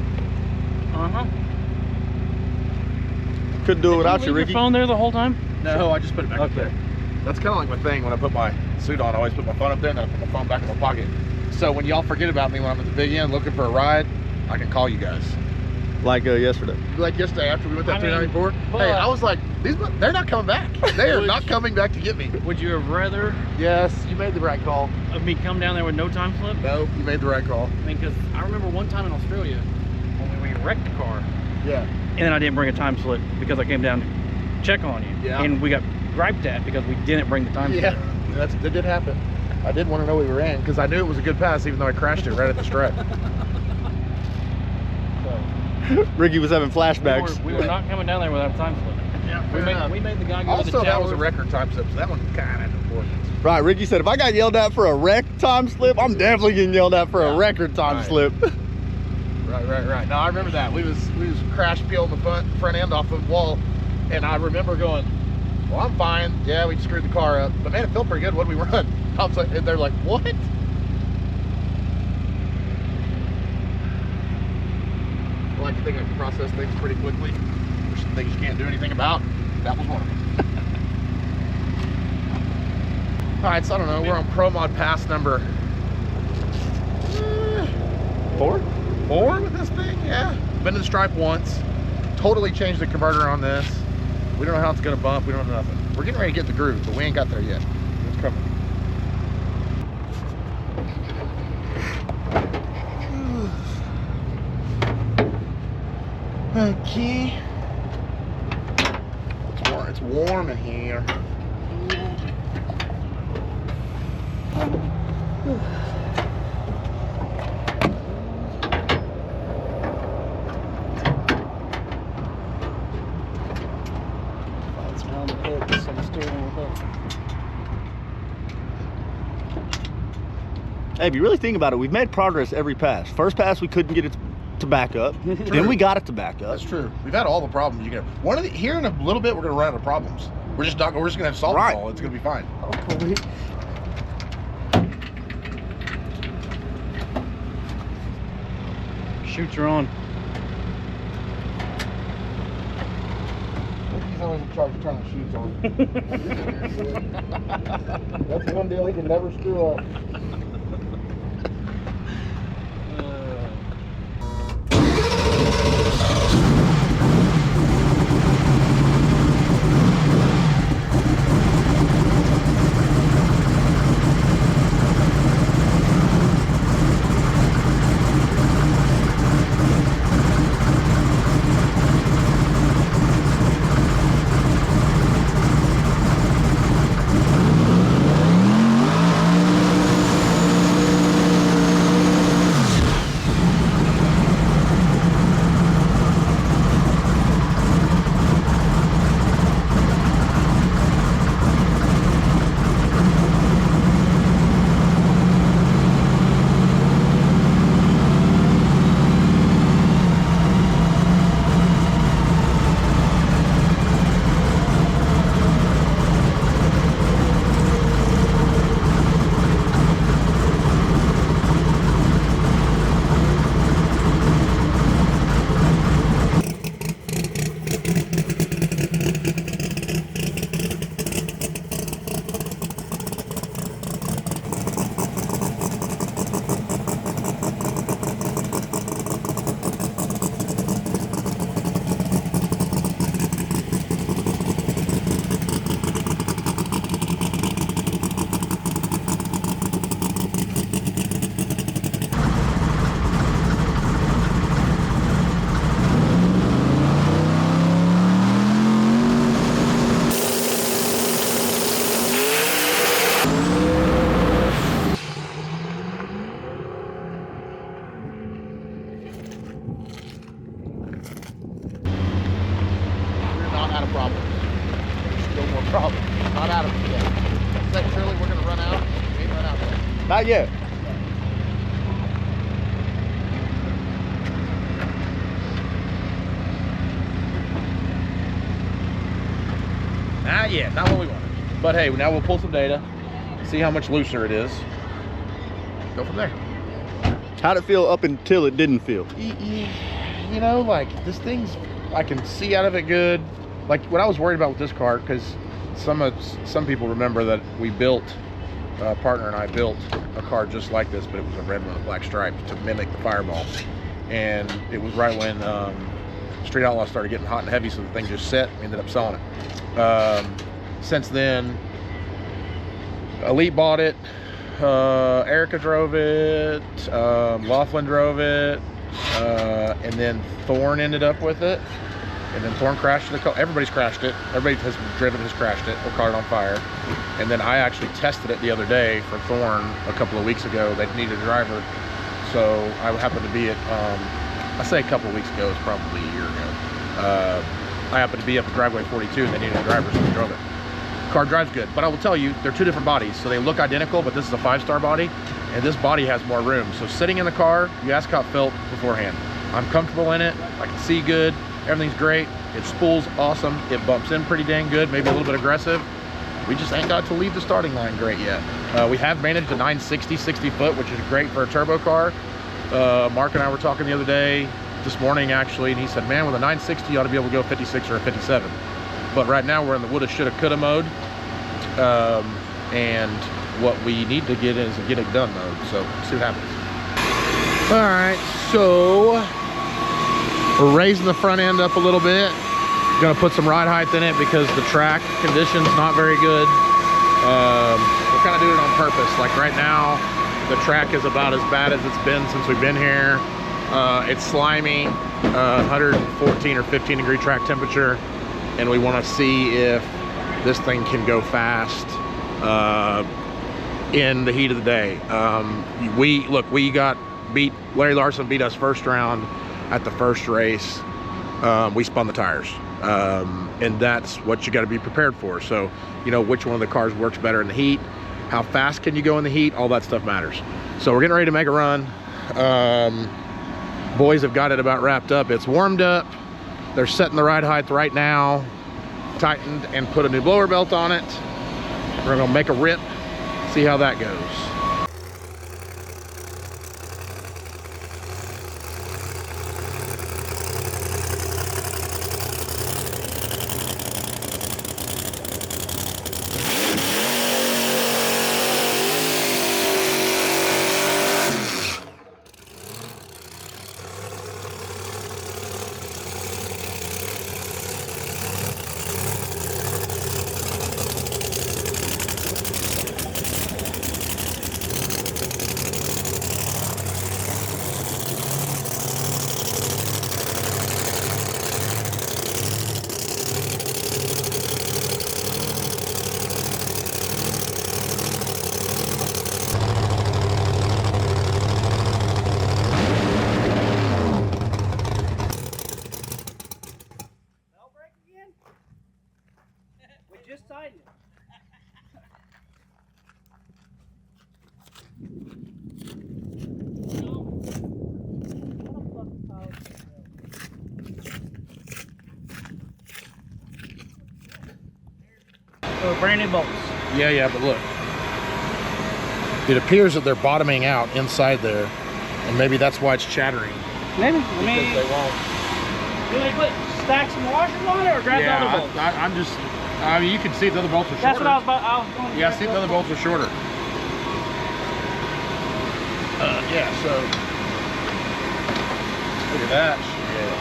Couldn't do it without you, Leave Ricky. your phone there the whole time? No, I just put it back up there. That's kind of like my thing when I put my suit on. I always put my phone up there and then I put my phone back in my pocket. So when y'all forget about me when I'm at the big end looking for a ride, I can call you guys. Like yesterday. Like yesterday after we went that 394. but- Hey, I was like, they're not coming back. They are not coming back to get me. Would you have rather Yes, you made the right call. me come down there with no time slip? No, you made the right call. I mean, because I remember one time in Australia when we wrecked the car, Yeah. and then I didn't bring a time slip because I came down to check on you. Yeah. And we got griped at because we didn't bring the time Yeah, slip. that did happen. I did want to know we were in because I knew it was a good pass even though I crashed it right at the stripe. Ricky was having flashbacks. We were not coming down there without a time slip. Yeah, We made the guy go to the also, that was a tower. record time slip, so that one kind of important. Right, Ricky said, if I got yelled at for a wreck time slip, I'm definitely getting yelled at for a record time Right. slip. Right. No, I remember that. We was crash peeling the front end off the wall, and I remember going, well, I'm fine. Yeah, we screwed the car up, but man, it felt pretty good. What did we run? I was like, and they're like, what? I like to think I can process things pretty quickly. There's some things you can't do anything about. That was one of them. All right, so I don't know. We're on Pro Mod Pass number 4 with this thing. Yeah, been to the stripe once. Totally changed the converter on this. We don't know how it's gonna bump. We don't know nothing. We're getting ready to get the groove, but we ain't got there yet. It's coming. Okay. It's warm in here. Hey, if you really think about it, we've made progress every pass. First pass, we couldn't get it to back up. Then we got it to back up. That's true. We've had all the problems you can. Here in a little bit, we're gonna run out of problems. We're just gonna have to solve them all. It's gonna be fine. Hopefully. Shoots are on. He's always in charge of turning the shoes on. That's one deal he can never screw up. out of problems. Still more problems. Not out of them yet. Is that surely we're gonna run out? We ain't run out yet. Not yet. Not yet, not what we wanted. But hey, now we'll pull some data, see how much looser it is. Go from there. How'd it feel up until it didn't feel? You know, like this thing's, I can see out of it good. Like what I was worried about with this car, because some people remember that we built, partner and I built a car just like this, but it was a red one with black stripes to mimic the Fireball. And it was right when Street Outlaw started getting hot and heavy, so the thing just set. We ended up selling it. Since then, Elite bought it, Erica drove it, Laughlin drove it, and then Thorne ended up with it, and then Thorne crashed it. Everybody's crashed it. Everybody has driven has crashed it or caught it on fire. And then I actually tested it the other day for Thorne a couple of weeks ago. They needed a driver, so I happened to be at, I say a couple of weeks ago, it's probably a year ago. I happened to be up at Driveway 42 and they needed a driver, so we drove it. Car drives good, but I will tell you, they're two different bodies, so they look identical, but this is a 5-star body, and this body has more room. So sitting in the car, you ask how it felt beforehand. I'm comfortable in it, I can see good, everything's great, it spools awesome, it bumps in pretty dang good, maybe a little bit aggressive. We just ain't got to leave the starting line great yet. We have managed a 960 60 foot, which is great for a turbo car. Mark and I were talking the other day, this morning actually, and he said, man, with a 960 you ought to be able to go 56 or a 57. But right now we're in the woulda, shoulda, coulda mode. And what we need to get is a get it done mode. So see what happens. All right, so we're raising the front end up a little bit. Gonna put some ride height in it because the track condition's not very good. We're kind of doing it on purpose. Like right now, the track is about as bad as it's been since we've been here. It's slimy, 114 or 15 degree track temperature. And we want to see if this thing can go fast in the heat of the day. We got beat. Larry Larson beat us first round at the first race. We spun the tires, and that's what you got to be prepared for. So you know which one of the cars works better in the heat, how fast can you go in the heat, all that stuff matters. So we're getting ready to make a run. Boys have got it about wrapped up. It's warmed up. They're setting the ride height right now, tightened, and put a new blower belt on it. We're gonna make a rip, see how that goes. Just tightened it. So brand new bolts. Yeah, but look. It appears that they're bottoming out inside there, and maybe that's why it's chattering. Maybe. Because they won't. Do they put stacks some washers on it or grab the other bolts? I'm just. I mean, you can see the other bolts are shorter. That's what I was about. I was going to Yeah, see the other bolts are shorter. Yeah, so look at that shit.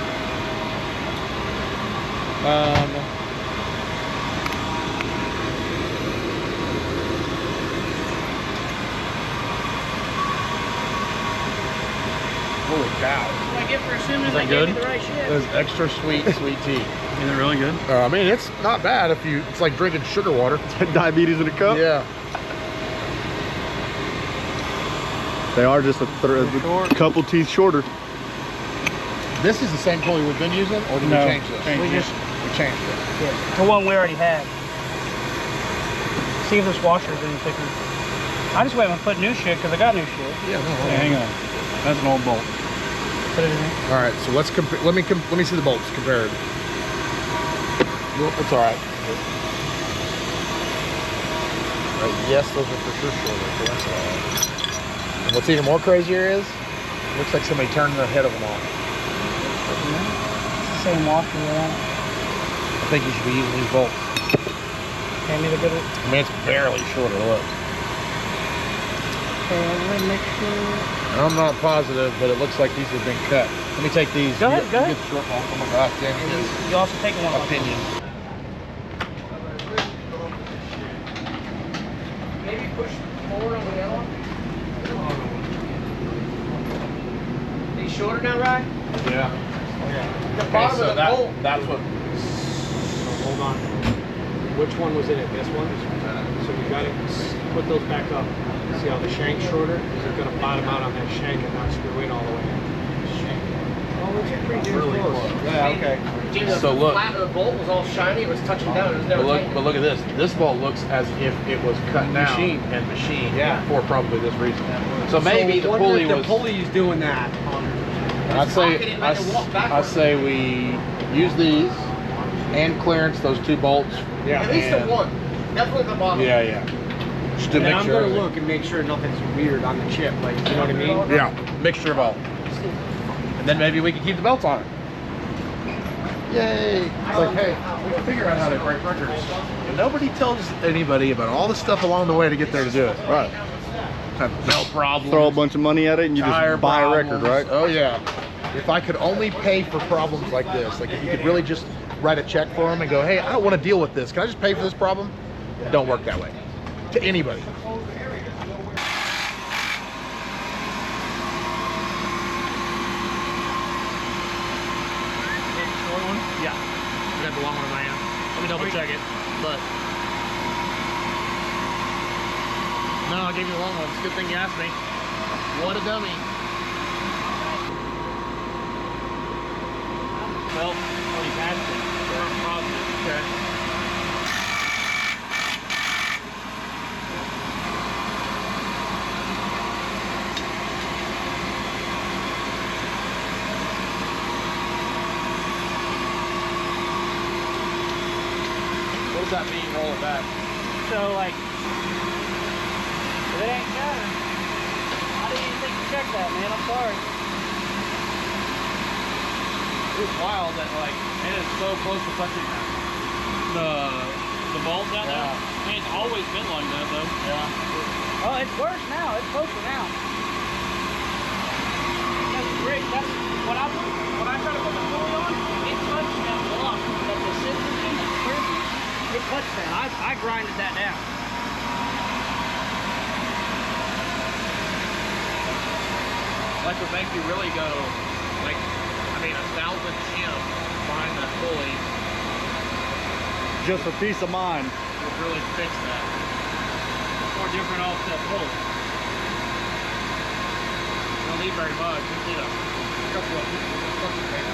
Holy cow. What I get for assuming Is they that gave good? me the right shit. It's extra sweet tea. Is it really good? I mean, it's not bad if you. It's like drinking sugar water. Diabetes in a cup? Yeah. They are just a couple teeth shorter. This is the same pulley we've been using, or did we change this? We changed it. Yeah, the one we already had. See if this washer's any thicker. I just went and put new shit because I got new shit. Yeah, no, Hang on. That's an old bolt. Put it in there. All right, so let's compare. Let me see the bolts compared. Well, it's all right. Yes, those are for sure shorter. So that's all right. And what's even more crazier is, it looks like somebody turned the head of them off. It's the same washer around. I think you should be using these bolts. Hand me the bit of. I mean, it's barely shorter. Look. Okay, let me make sure. I'm not positive, but it looks like these have been cut. Let me take these. Go ahead, go ahead. Get the short off. Oh my gosh, damn it is. You also take one off. Opinion. Maybe push forward on the other one. These shorter now, right? Yeah. The bottom of the bolt. That's what. Hold on. Which one was in it? This one? So you got to put those back up. See how the shank's shorter? Because they're going to bottom out on that shank and not screw in all the way. Oh, it's pretty damn Really close. close. Yeah, okay. So look. The flat of the bolt was all shiny. It was touching down. It was never tight. But look at this. This bolt looks as if it was cut down and machined. Yeah. For probably this reason. So maybe the pulley was. The pulley's doing that. I'd say we use these and clearance those two bolts. Yeah. At least the one. Definitely the bottom. Yeah. Just to And make I'm sure. going to look and make sure nothing's weird on the chip. Like, you know what I mean? Yeah, mixture of all. And then maybe we can keep the belts on it. Yay! It's like, hey, we can figure out how to break records. And nobody tells anybody about all the stuff along the way to get there to do it. Right. Have belt problems. Throw a bunch of money at it and you tire just buy a record, problems. right? Oh yeah. If I could only pay for problems like this, like if you could really just write a check for them and go, hey, I don't want to deal with this. Can I just pay for this problem? It don't work that way. To anybody. Yeah. I got the long one in my hand. Let me double check it. But. No, I gave you the long one. It's a good thing you asked me. What a dummy. Well, he passed it. Okay. What does that mean, roll it back? So like, if it ain't done, I didn't even think to check that, man. I'm sorry. It's wild that like it is so close to touching the bolts out there. I mean, it's always been like that though. Yeah. Oh, it's worse now. It's closer now. That's great. That's when I try to put the pulley on, it touched that block. That the scissors in that square piece, it touched that. I grinded that down. Like would make you really go like 1,000 amp behind that pulley Just for peace of mind. would really fix that. Or different offset pulley. You don't need very much. You need a couple of. I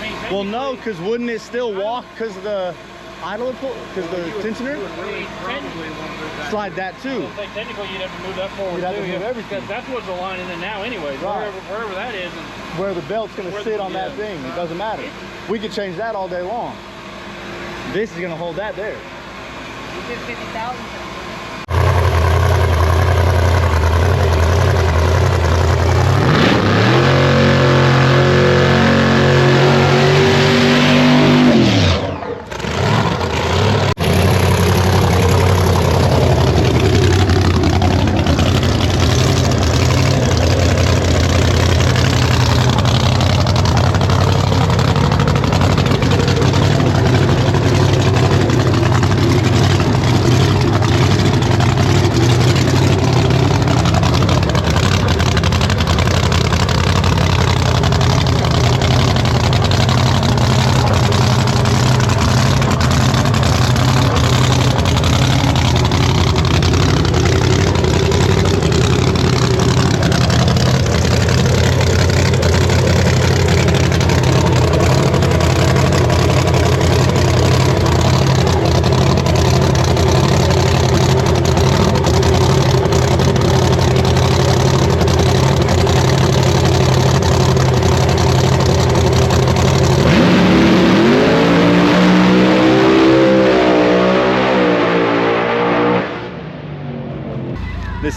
mean, Well, no, because wouldn't it still walk because of the idler pull, because the tensioner? really probably want to move that. Slide that too. I think technically you'd have to move that forward You'd have to too, move everything. because that's what's aligning in now anyway. Right. Wherever that is. And Where the belt's gonna Where sit the- on that yeah. thing, it doesn't matter. We could change that all day long. This is gonna hold that there. You did 50,000.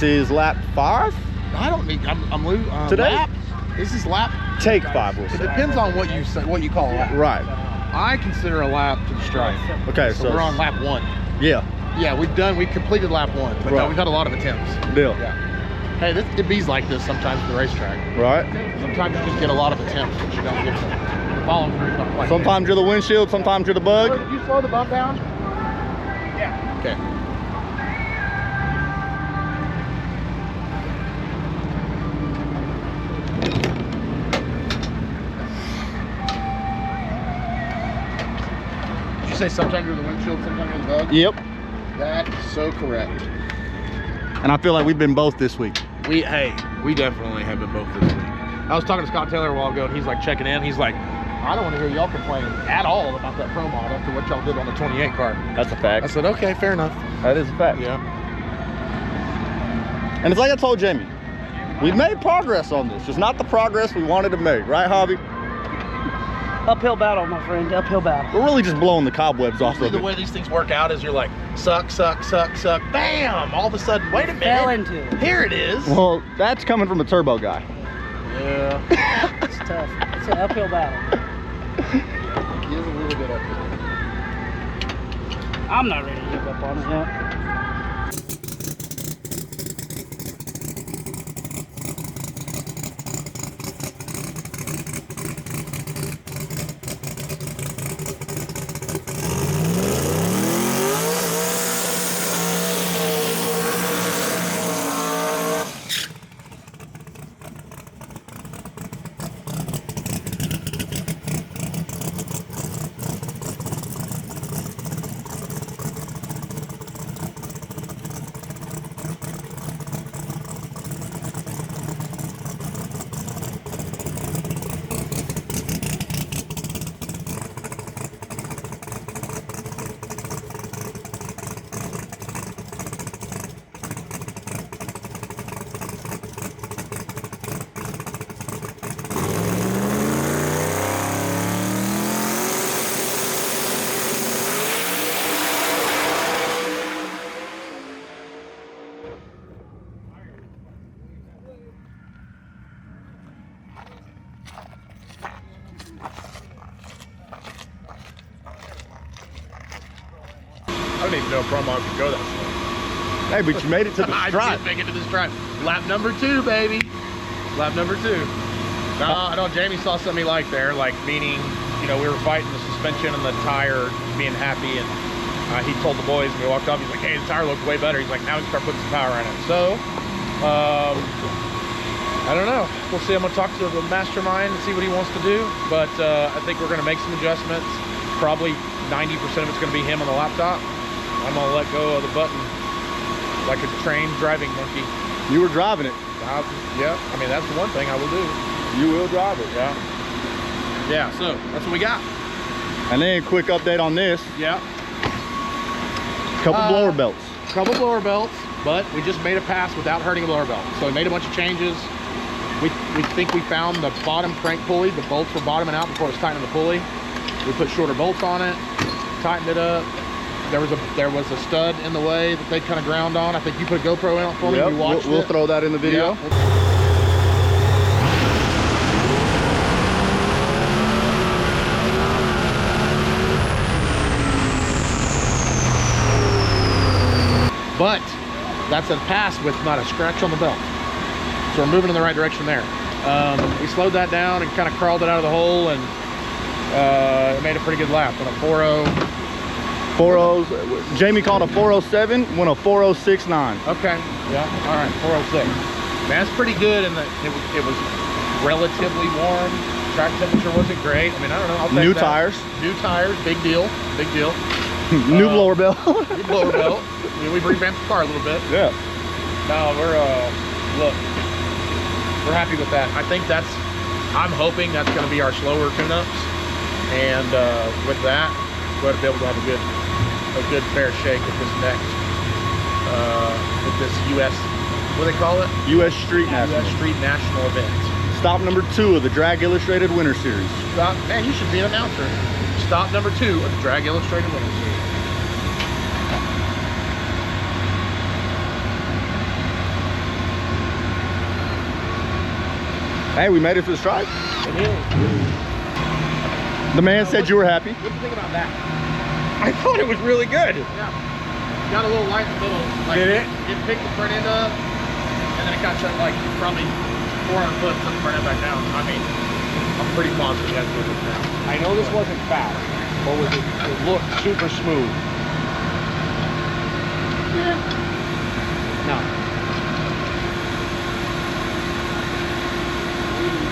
is lap 5 I don't need. I'm today. lap. This is lap. Take 5, we'll It say. depends on what you say, what you call a lap. Right. I consider a lap to the stripe. Okay, So so we're on lap 1. Yeah. Yeah, we completed lap 1, but no, Right. we've had a lot of attempts. Deal. Yeah. Hey, it bees like this sometimes at the racetrack. Right. Sometimes you just get a lot of attempts that you don't get to follow through. Not quite. Sometimes you're the windshield, sometimes you're the bug. Did you slow the bump down? Yeah. Okay. Did you say sometimes you're the windshield, sometimes you're the bug? Yep. That is so correct. And I feel like we've been both this week. We definitely have been both this week. I was talking to Scott Taylor a while ago, and he's like checking in. He's like, I don't want to hear y'all complain at all about that Pro Mod after what y'all did on the 28 car. That's a fact. I said, okay, fair enough. That is a fact. Yeah. And it's like I told Jamie, we've made progress on this. Just not the progress we wanted to make, right, Javi? Uphill battle, my friend. Uphill battle. We're really just blowing the cobwebs off Usually of the it. way these things work out is you're like, suck, suck, suck, suck, bam! All of a sudden, wait a Fell minute. into it. Here it is. Well, that's coming from a turbo guy. Yeah. It's tough. It's an uphill battle. It is a little bit uphill. I'm not ready to give up on it yet. I don't even know if Pro Mod could go that slow. Hey, but you made it to the I stripe. did make it to the stripe. Lap number 2, baby. Lap number 2. No, I know Jamie saw something he liked there, like meaning, you know, we were fighting the suspension and the tire being happy, and he told the boys when we walked off, he's like, hey, the tire looks way better. He's like, now we can start putting some power in it. So, I don't know. We'll see. I'm gonna talk to the mastermind and see what he wants to do, but I think we're gonna make some adjustments. Probably 90% of it's gonna be him on the laptop. I'm gonna let go of the button like a trained driving monkey. You were driving it. Yeah, I mean, that's the one thing I will do. You will drive it. Yeah. Yeah, so that's what we got. And then quick update on this. Yeah. Couple blower belts. Couple blower belts, but we just made a pass without hurting a blower belt. So we made a bunch of changes. We think we found the bottom crank pulley. The bolts were bottoming out before it was tightening the pulley. We put shorter bolts on it, tightened it up. There was a stud in the way that they kind of ground on. I think you put a GoPro in it for me. Yep, You watched we'll it. throw that in the video. Yeah. But that's a pass with not a scratch on the belt. So we're moving in the right direction there. We slowed that down and kind of crawled it out of the hole, and it made a pretty good lap on a 4.0. 4.0s. Jamie called a 407, went a 4.069. Okay, yeah, all right, 406. Man, that's pretty good, and it was relatively warm. Track temperature wasn't great. I mean, I don't know. I'll take New that. tires. New tires, big deal, big deal. New blower belt. New blower belt. I mean, we've revamped the car a little bit. Yeah. No, look, we're happy with that. I think I'm hoping that's going to be our slower tune-ups, and with that, we're going to be able to have a good fair shake at this next, with this U.S., what do they call it? U.S. Street National. U.S. Street National event. Stop number 2 of the Drag Illustrated Winter Series. Stop, man, you should be an announcer. Stop number 2 of the Drag Illustrated Winter Series. Hey, we made it for the stripe. The man said you were happy. What do you think about that? I thought it was really good. Yeah. Got a little light in the middle. Like, Did it? It picked the front end up, and then it got shut like probably 400 foot, took the front end back down. I mean, I'm pretty positive that's what it is now. I know this wasn't fast, but was it looked super smooth. Yeah. No.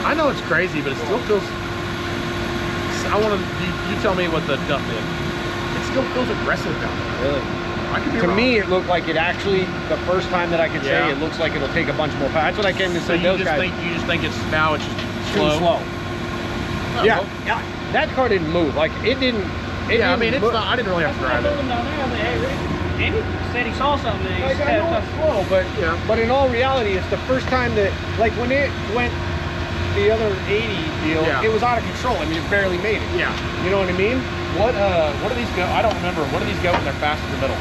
I know it's crazy, but it still feels. I want to. You tell me what the duck is. It still feels aggressive down there. Really? I could be To wrong. me, it looked like it actually, the first time that I could say, Yeah. it looks like it'll take a bunch more power. That's what I came to So say. you Those just guys think it's now it's just too slow. Oh, Yeah. well, Yeah. That car didn't move. Like, it didn't. yeah, I mean, didn't it's move. not. I didn't really have to drive it. down there. I'm like, hey, Rick, Andy said he saw something. And he Like, I said, know it's slow, but Yeah. but in all reality, it's the first time that, like, when it went the other 80 deal, Yeah. it was out of control. I mean, it barely made it. Yeah. You know what I mean? What do these go? I don't remember. What do these go when they're fast in the middle?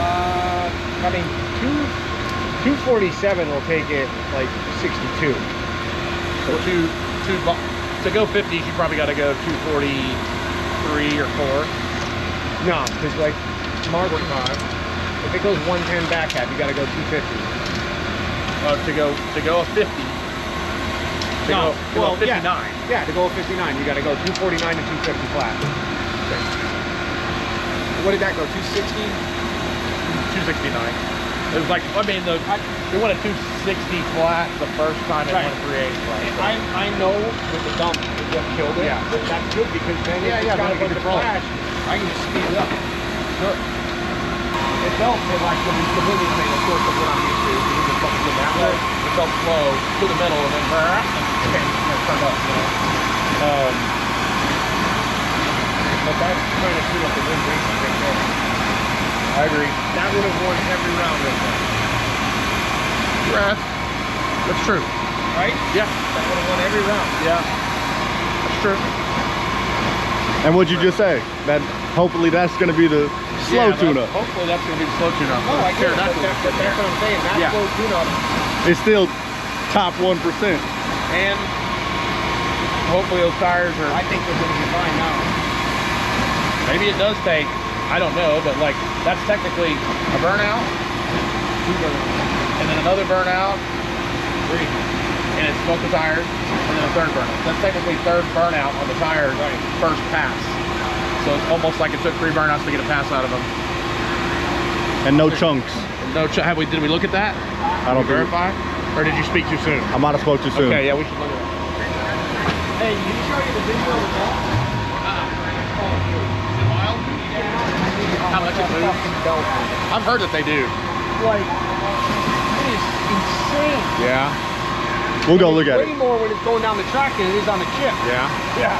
I mean, 247 will take it like 62. So to go 50s, you probably got to go 243 or 4. No, because like Mark, 45. if it goes 110 back half, you got to go 250. To go a 50. To No, go well, 59. Yeah, to go 59, you got to go 249 to 250 flat. What did that go? 260? 269. It was like, I mean, it went at 260 flat the first time it Right. went 38 flat. I know with the dump it just killed it. Yeah. But that's good because then Yeah, if yeah, it's got then a you bunch can of control it. flash, I can just speed it up. Sure. It felt like the business thing, of course, of what I'm used to. Because it's fucking good that way. It felt slow to the middle and then turned up. You know? But that's kind of true of the wind racing right there. I agree. That would have won every round right there. That's true. Right? Yeah. That would have won every round. Yeah. That's true. And what'd you just say? That hopefully that's going to be the slow tune-up. Hopefully that's going to be the slow tune-up. Oh, I get it. That's That's what I'm saying. That Yeah. slow tune-up. It's still top 1%. And hopefully those tires are. I think they're going to be fine now. Maybe it does take. I don't know, but like that's technically a burnout, 2 burnouts. and then another burnout, 3, and it's both the tires, and then a third burnout. That's technically third burnout on the tires, first pass. So it's almost like it took 3 burnouts to get a pass out of them. And no chunks. No, did we look at that? I don't Did we think. verify, or did you speak too soon? I might have spoke too soon. Okay, yeah, we should look at that. hey, you show you the video of the ball? How much it moves? I've heard that they do. Like, it is insane. Yeah. We'll go look at Way it. more when it's going down the track than it is on the chip. Yeah. Yeah.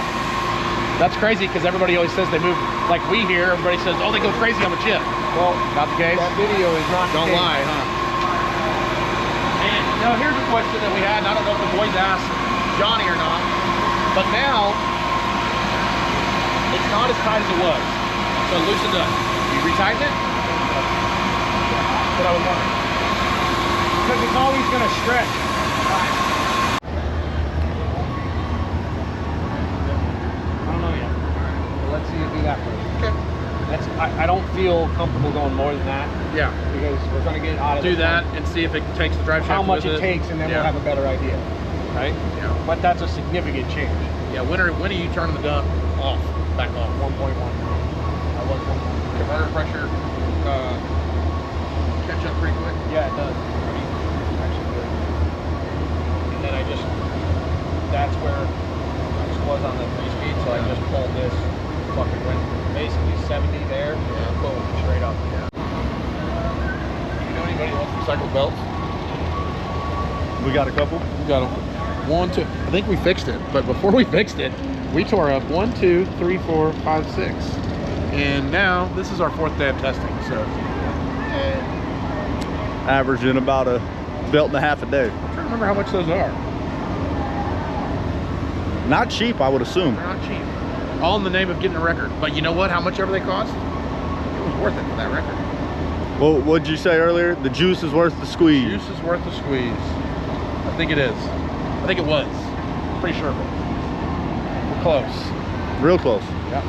That's crazy because everybody always says they move like we hear. Everybody says, "Oh, they go crazy on the chip." Well, Not the case. that video is not. Don't the case. lie, huh? And now here's a question that we had. And I don't know if the boys asked Johnny or not, but now it's not as tight as it was. So it loosened up. You retighten it? That's what I was wondering. Because it's always going to stretch. I don't know yet. Well, let's see it do that first. Okay. I don't feel comfortable going more than that Yeah. because we're going to get out of Do this that one. and see if it takes the drive shaft. How much with it takes, and then Yeah. we'll have a better idea. Right? Yeah. But that's a significant change. Yeah. When are you turning the dump off? Back off. 1.1. I was 1.1. Converter pressure catch up pretty quick. Yeah, it does. I mean, actually good. And then that's where I just was on the 3-speed, so I just pulled this, fucking went basically 70 there, and boom, straight up. You know anybody that wants recycled belts? We got a couple. We got them. 1, 2. I think we fixed it, but before we fixed it, we tore up 1, 2, 3, 4, 5, 6. And now this is our 4th day of testing, so Averaging about a belt and a half a day. I'm trying to remember how much those are. Not cheap, I would assume. They're not cheap. All in the name of getting a record. But you know what? How much ever they cost, it was worth it for that record. Well, what'd you say earlier? The juice is worth the squeeze. Juice is worth the squeeze. I think it is. I think it was. Pretty sure. We're close. Real close. Yep.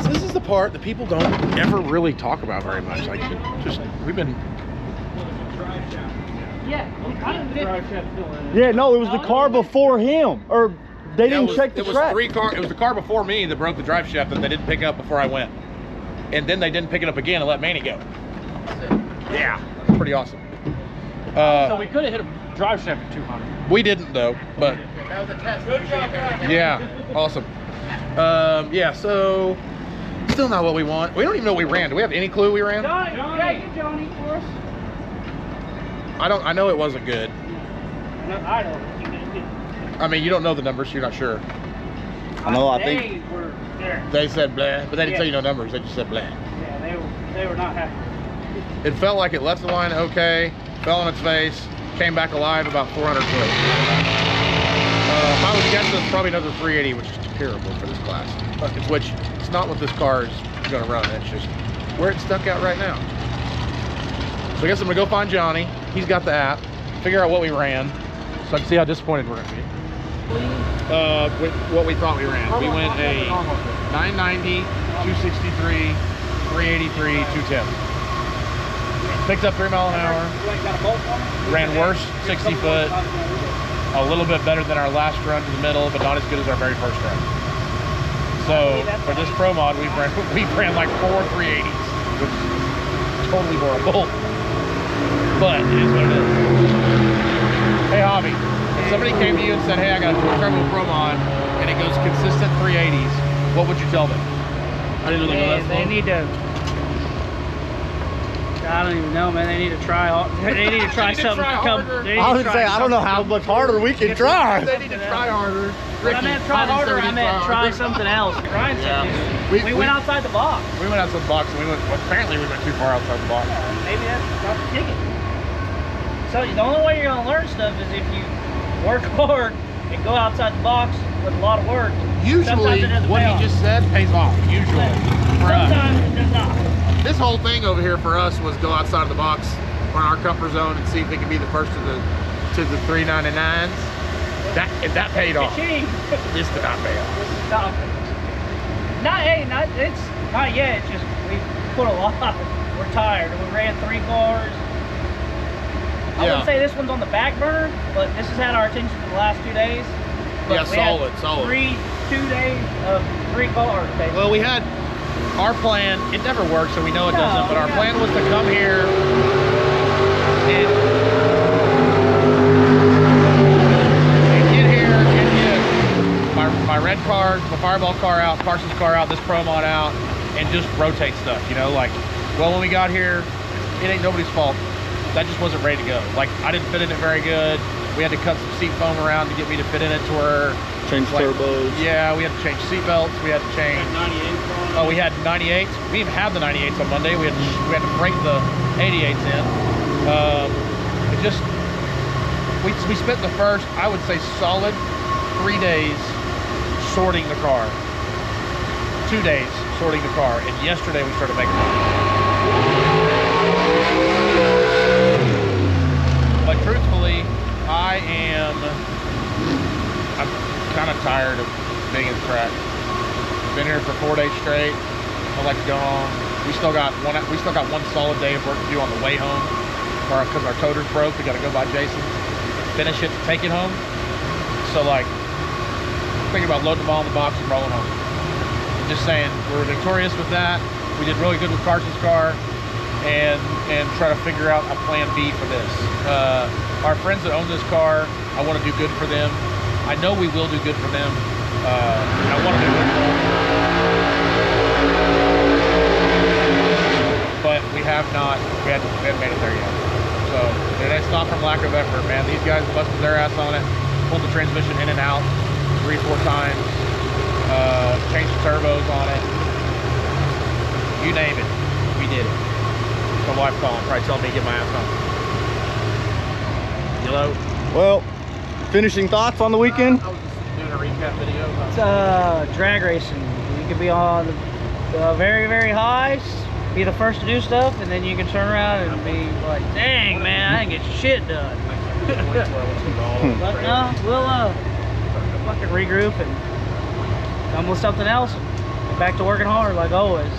This is the part that people don't ever really talk about very much. Like, we've been. Yeah, no, it was the car before him. Or they didn't check the track. It was the car before me that broke the drive shaft that they didn't pick up before I went. And then they didn't pick it up again and let Manny go. Yeah, pretty awesome. So we could have hit a drive shaft at 200. We didn't though, but That was a test. yeah, awesome. Yeah, so still not what we want. We don't even know what we ran. Do we have any clue we ran? Johnny for us. I know it wasn't good. No, I don't. I mean, you don't know the numbers, so you're not sure. I think They were there. They said blah, but they didn't Yeah. tell you no numbers. They just said blah. Yeah, they were not happy. It felt like it left the line okay, fell on its face, came back alive about 400 foot. If I was guessing, it's probably another 380, which is terrible for this class. Which it's not what this car is going to run. It's just where it's stuck out right now. So I guess I'm going to go find Johnny. He's got the app. Figure out what we ran, so I can see how disappointed we're going to be. With what we thought we ran. We went a 990, 263, 383, 210. Picked up 3 miles an hour. Ran worse, 60 foot. A little bit better than our last run to the middle, but not as good as our very first run. So for this pro mod, we ran like 4 380s, which is totally horrible. But it is what it is. Hey, Hobby, if somebody came to you and said, hey, I got a turbo pro mod and it goes consistent 380s, what would you tell them? I didn't really know that. They need to. I don't even know, man. They need to try. They need to try something. I would say I don't know how much harder we can try. They need to try harder. When I meant try harder, I meant try something else. Ryan said we went outside the box. We went outside the box and apparently we went too far outside the box. Maybe that's not the ticket. So the only way you're gonna learn stuff is if you work hard and go outside the box with a lot of work. Usually, what he just said pays off. Usually, for us. Sometimes it does not. This whole thing over here for us was go outside of the box on our comfort zone and see if we can be the first to the 399s. That paid off. This did not pay off. Stop. It's not yet. It's just we put a lot. We're tired. We ran 3 cars. I wouldn't say this one's on the back burner, but this has had our attention for the last 2 days. But Yeah, we solid. had 2 days of 3 cars. Basically. Well, we had our plan. It never works, so we know it doesn't. But our plan was to come here and get here and get my red car, my Fireball car out, Carson's car out, this Pro Mod out, and just rotate stuff. You know, like Well, when we got here, it ain't nobody's fault. That just wasn't ready to go. Like, I didn't fit in it very good. We had to cut some seat foam around to get me to fit in it to where... Change turbos. Yeah, we had to change seat belts. We had to change... 98. Oh, we had 98s. We didn't even have the 98s on Monday. We had to freight the 88s in. It just... We spent the first, I would say, solid 3 days sorting the car. 2 days sorting the car. And yesterday we started making money. But truthfully, I'm kind of tired of being in the track. Been here for 4 days straight. I'd like to go home. We still got one solid day of work to do on the way home, because our toter's broke. We got to go by Jason's, finish it, take it home. So like, thinking about loading the ball in the box and rolling home. Just saying, we're victorious with that. We did really good with Carson's car, and try to figure out a plan B for this. Our friends that own this car, I want to do good for them. I know we will do good for them. I want to do good for them. But we haven't made it there yet. So, and it's not from lack of effort, man. These guys busted their ass on it, pulled the transmission in and out 3-4 times, changed the turbos on it. You name it, we did it. My wife calling, probably telling me to get my ass home. Hello? Well, finishing thoughts on the weekend? I was just doing a recap video. It's drag racing. You can be on the very, very highs, be the first to do stuff, and then you can turn around and be like, dang, man, I didn't get shit done. But no, we'll fucking regroup and come with something else and get back to working hard like always.